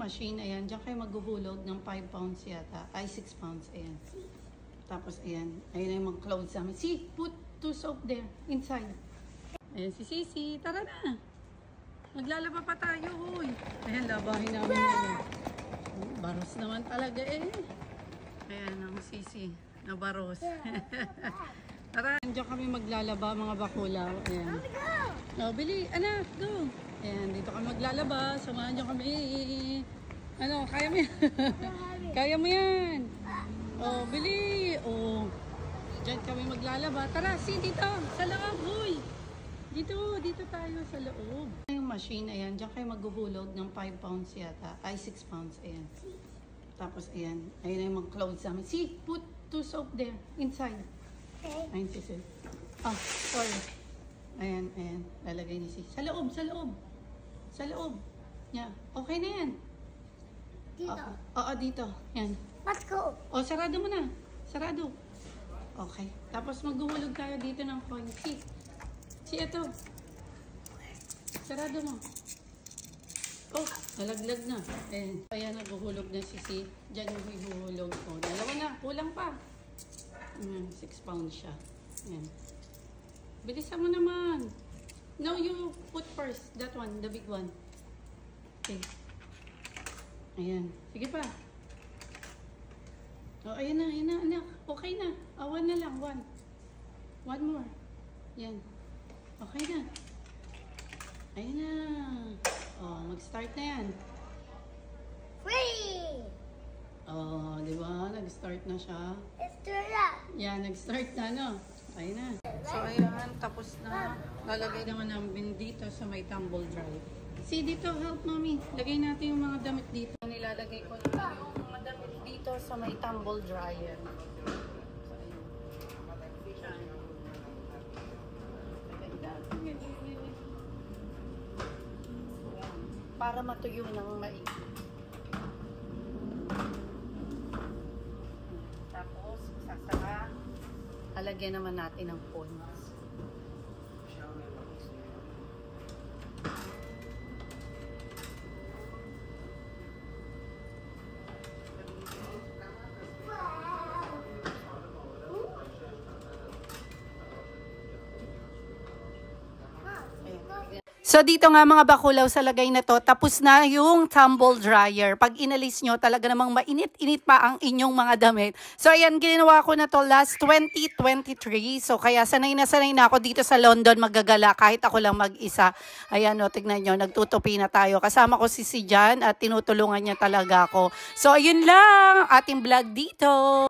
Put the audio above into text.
machine, ayan. Diyan kayo maghuhulog ng 5 pounds yata. Ay, 6 pounds, ayan. Tapos, ayan. Ayan na yung mga clothes namin. See, put 2 soap there, inside. Ayan si Sisi. Tara na. Maglalaba pa tayo, huy. Ayan, labahin namin yun. Baros naman talaga eh. Ayan ang Sisi. Nabaros. Tara. Diyan kami maglalaba, mga bakulaw. Ayan. O, bili. Anak, go. Ayan, dito kami maglalaba. Samahan niyo kami. Ano, kaya mo yan? Kaya mo yan. O, bili. O, diyan kami maglalaba. Tara, si dito. Sa loob, huy. Dito tayo sa loob. Yung machine, ayan. Diyan kayo maghuhulog ng 5 pounds yata. Ay, 6 pounds, ayan. Tapos, ayan. Ayan na yung mga clothes namin. See, put 2 soap there, inside. Okay. Ayan si Sis. Ah, sorry. Ayan. Lalagay ni Sis. Sa loob. Sa loob. Yeah. Okay na yan. Dito. Oo, dito. Yan. Let's go. O, sarado mo na. Sarado. Okay. Tapos maghuhulog tayo dito ng coin. Si ito. Sarado mo. Oh, nalaglag na. Ayan, naghuhulog na si. Diyan yung hihuhulog ko. Dalawa na. Kulang pa. 6 pounds siya. Ayan. Bilisan mo naman. No, you put first. That one, the big one. Okay. Ayan. Sige pa. Oh, ayan na, anak. Okay na. One na lang, one. One more. Yan. Okay na. Ayan na. Oh, mag-start na yan. Free. Oh, di ba? Nag-start na siya. Let's do that. Yan, nag-start na, no? Ayun na. So, ayan, tapos na. Lalagay naman namin dito sa may tumble dryer. See, dito, help mommy. Lagay natin yung mga damit dito. Nilalagay ko na yung mga damit dito sa may tumble dryer. So, ayun. Para matuyo ng maigi. Tapos, sasaka. Lalagyan naman natin ng pawns. So dito nga mga bakulaw sa lagay na to, tapos na yung tumble dryer. Pag inalis nyo, talaga namang mainit-init pa ang inyong mga damit. So ayan, ginawa ko na to last 2023. So kaya sanay na ako dito sa London magagala kahit ako lang mag-isa. Ayan o, tignan nyo, nagtutupi na tayo. Kasama ko si Jan at tinutulungan niya talaga ako. So ayun lang, ating vlog dito.